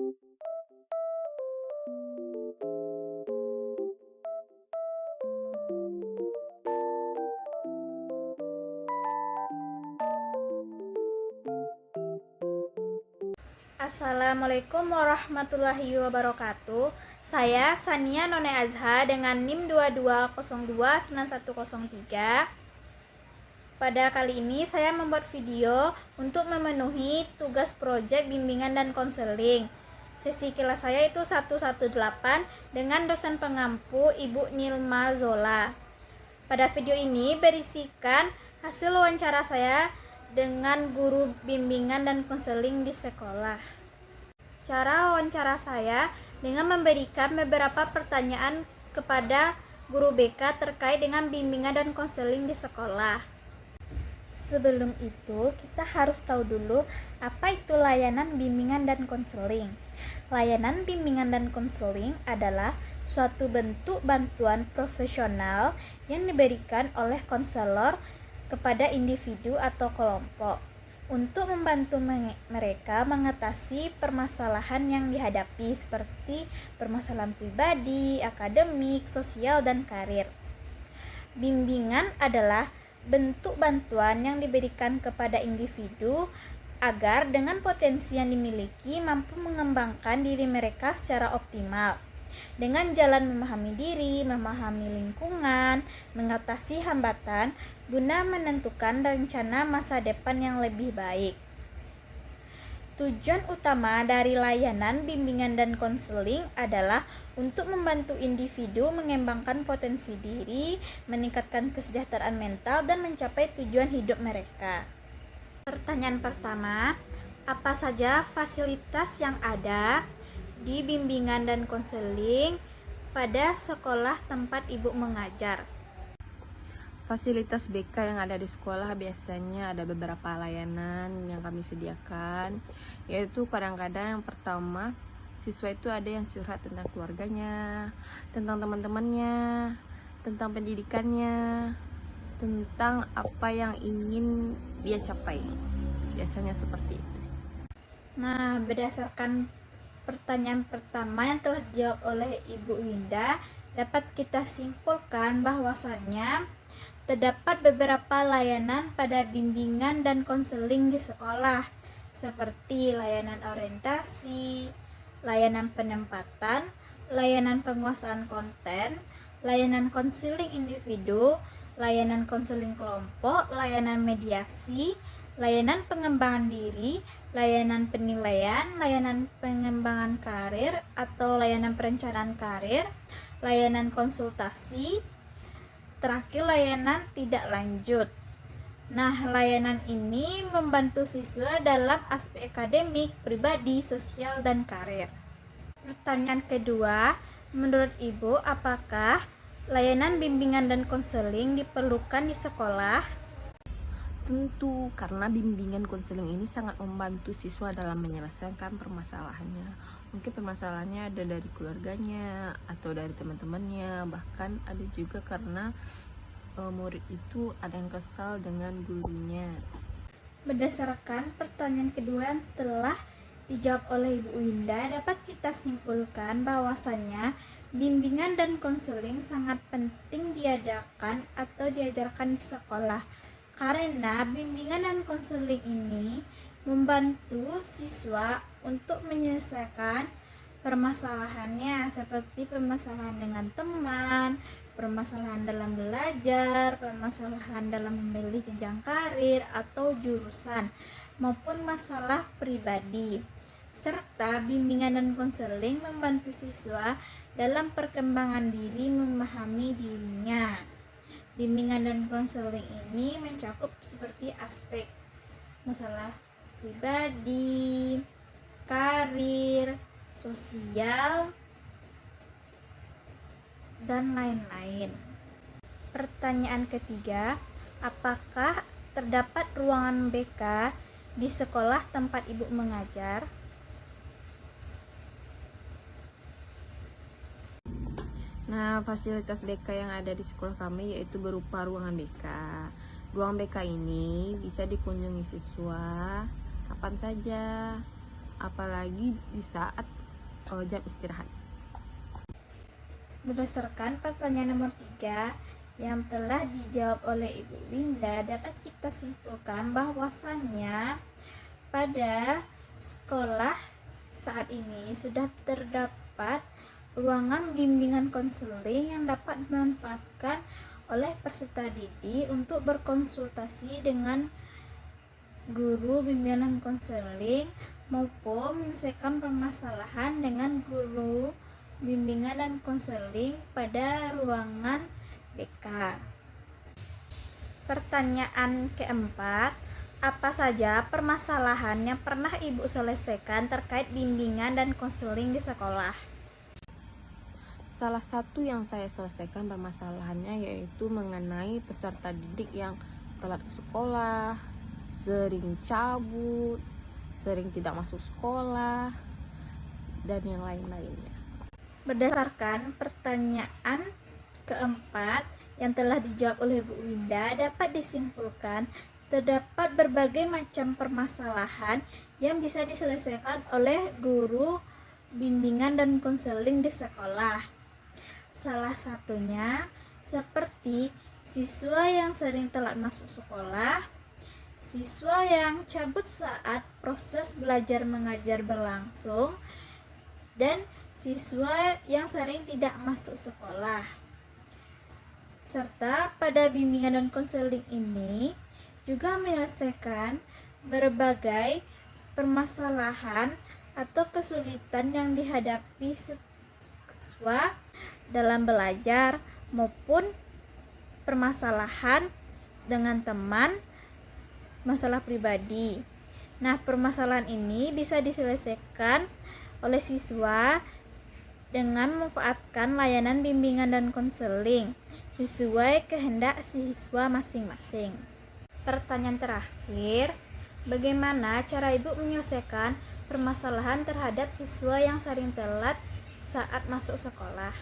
Assalamualaikum warahmatullahi wabarakatuh. Saya Sania None Azha dengan NIM 22029103. Pada kali ini saya membuat video untuk memenuhi tugas proyek bimbingan dan konseling. Sesi kelas saya itu 118 dengan dosen pengampu Ibu Nilma Zola. Pada video ini berisikan hasil wawancara saya dengan guru bimbingan dan konseling di sekolah. Cara wawancara saya dengan memberikan beberapa pertanyaan kepada guru BK terkait dengan bimbingan dan konseling di sekolah. Sebelum itu, kita harus tahu dulu apa itu layanan bimbingan dan konseling. Layanan bimbingan dan konseling adalah suatu bentuk bantuan profesional yang diberikan oleh konselor kepada individu atau kelompok untuk membantu mereka mengatasi permasalahan yang dihadapi seperti permasalahan pribadi, akademik, sosial, dan karir. Bimbingan adalah bentuk bantuan yang diberikan kepada individu agar dengan potensi yang dimiliki mampu mengembangkan diri mereka secara optimal dengan jalan memahami diri, memahami lingkungan, mengatasi hambatan guna menentukan rencana masa depan yang lebih baik. Tujuan utama dari layanan bimbingan dan konseling adalah untuk membantu individu mengembangkan potensi diri, meningkatkan kesejahteraan mental, dan mencapai tujuan hidup mereka. Pertanyaan pertama, apa saja fasilitas yang ada di bimbingan dan konseling pada sekolah tempat Ibu mengajar? Fasilitas BK yang ada di sekolah biasanya ada beberapa layanan yang kami sediakan, yaitu kadang-kadang yang pertama, siswa itu ada yang curhat tentang keluarganya, tentang teman-temannya, tentang pendidikannya, tentang apa yang ingin dia capai. Biasanya seperti itu. Nah, berdasarkan pertanyaan pertama yang telah dijawab oleh Ibu Winda, dapat kita simpulkan bahwasannya terdapat beberapa layanan pada bimbingan dan konseling di sekolah, seperti layanan orientasi, layanan penempatan, layanan penguasaan konten, layanan konseling individu, layanan konseling kelompok, layanan mediasi, layanan pengembangan diri, layanan penilaian, layanan pengembangan karir atau layanan perencanaan karir, layanan konsultasi, terakhir layanan tidak lanjut. Nah, layanan ini membantu siswa dalam aspek akademik, pribadi, sosial, dan karir. Pertanyaan kedua, menurut Ibu, apakah layanan bimbingan dan konseling diperlukan di sekolah? Tentu, karena bimbingan konseling ini sangat membantu siswa dalam menyelesaikan permasalahannya. Mungkin permasalahannya ada dari keluarganya atau dari teman-temannya, bahkan ada juga karena murid itu ada yang kesal dengan gurunya. Berdasarkan pertanyaan kedua yang telah dijawab oleh Ibu Winda, dapat kita simpulkan bahwasannya bimbingan dan konseling sangat penting diadakan atau diajarkan di sekolah, karena bimbingan dan konseling ini membantu siswa untuk menyelesaikan permasalahannya seperti permasalahan dengan teman, permasalahan dalam belajar, permasalahan dalam memilih jenjang karir atau jurusan, maupun masalah pribadi. Serta bimbingan dan konseling membantu siswa dalam perkembangan diri, memahami dirinya. Bimbingan dan konseling ini mencakup seperti aspek masalah pribadi, karir, sosial, dan lain-lain. Pertanyaan ketiga, apakah terdapat ruangan BK di sekolah tempat Ibu mengajar? Nah, fasilitas BK yang ada di sekolah kami yaitu berupa ruangan BK. Ruang BK ini bisa dikunjungi siswa kapan saja, apalagi di saat jam istirahat. Berdasarkan pertanyaan nomor 3 yang telah dijawab oleh Ibu Winda, dapat kita simpulkan bahwasannya pada sekolah saat ini sudah terdapat ruangan bimbingan konseling yang dapat dimanfaatkan oleh peserta didik untuk berkonsultasi dengan guru bimbingan konseling maupun menyelesaikan permasalahan dengan guru bimbingan dan konseling pada ruangan BK. Pertanyaan keempat, apa saja permasalahan yang pernah Ibu selesaikan terkait bimbingan dan konseling di sekolah? Salah satu yang saya selesaikan permasalahannya yaitu mengenai peserta didik yang telat ke sekolah, sering cabut, sering tidak masuk sekolah, dan yang lain-lainnya. Berdasarkan pertanyaan keempat yang telah dijawab oleh Bu Winda, dapat disimpulkan terdapat berbagai macam permasalahan yang bisa diselesaikan oleh guru bimbingan dan konseling di sekolah. Salah satunya seperti siswa yang sering telat masuk sekolah, siswa yang cabut saat proses belajar mengajar berlangsung, dan siswa yang sering tidak masuk sekolah. Serta pada bimbingan dan konseling ini juga menyelesaikan berbagai permasalahan atau kesulitan yang dihadapi siswa dalam belajar maupun permasalahan dengan teman, masalah pribadi. Nah, permasalahan ini bisa diselesaikan oleh siswa dengan memanfaatkan layanan bimbingan dan konseling sesuai kehendak siswa masing-masing. Pertanyaan terakhir, bagaimana cara Ibu menyelesaikan permasalahan terhadap siswa yang sering telat saat masuk sekolah?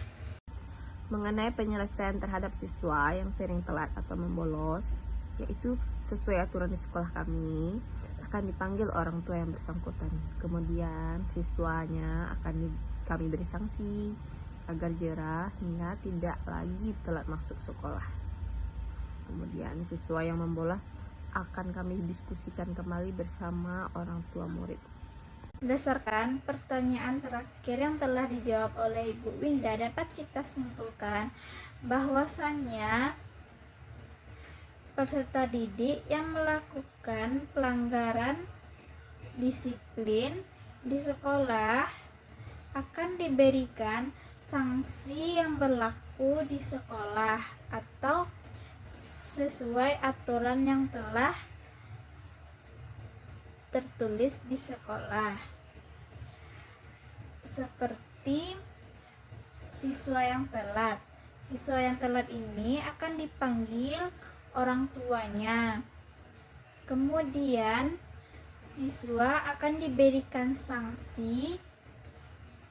Mengenai penyelesaian terhadap siswa yang sering telat atau membolos, yaitu sesuai aturan di sekolah kami, akan dipanggil orang tua yang bersangkutan. Kemudian siswanya kami beri sanksi agar jerah hingga tidak lagi telat masuk sekolah. Kemudian siswa yang membolos akan kami diskusikan kembali bersama orang tua murid. Berdasarkan pertanyaan terakhir yang telah dijawab oleh Ibu Winda, dapat kita simpulkan bahwasannya peserta didik yang melakukan pelanggaran disiplin di sekolah akan diberikan sanksi yang berlaku di sekolah atau sesuai aturan yang telah tertulis di sekolah. Seperti siswa yang telat. Siswa yang telat ini akan dipanggil orang tuanya. Kemudian siswa akan diberikan sanksi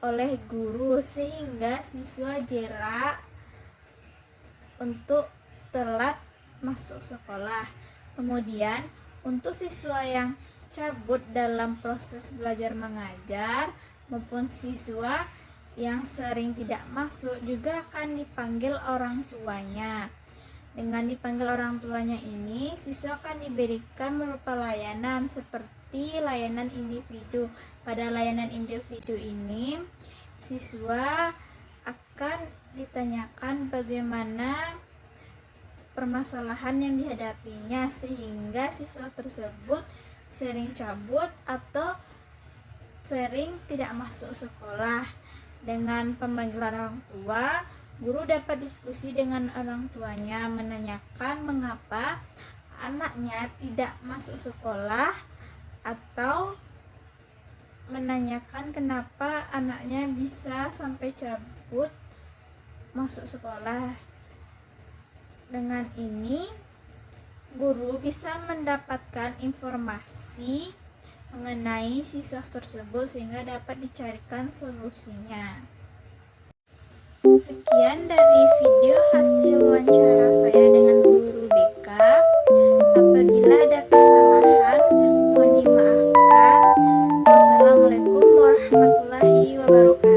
oleh guru sehingga siswa jera untuk telat masuk sekolah. Kemudian untuk siswa yang cabut dalam proses belajar mengajar maupun siswa yang sering tidak masuk juga akan dipanggil orang tuanya. Dengan dipanggil orang tuanya ini, siswa akan diberikan berupa layanan seperti layanan individu. Pada layanan individu ini, siswa akan ditanyakan bagaimana permasalahan yang dihadapinya sehingga siswa tersebut sering cabut atau sering tidak masuk sekolah. Dengan pemanggilan orang tua, guru dapat diskusi dengan orang tuanya menanyakan mengapa anaknya tidak masuk sekolah atau menanyakan kenapa anaknya bisa sampai cabut masuk sekolah. Dengan ini, guru bisa mendapatkan informasi mengenai siswa tersebut sehingga dapat dicarikan solusinya. Sekian dari video hasil wawancara saya dengan guru BK. Apabila ada kesalahan, mohon dimaafkan. Wassalamualaikum warahmatullahi wabarakatuh.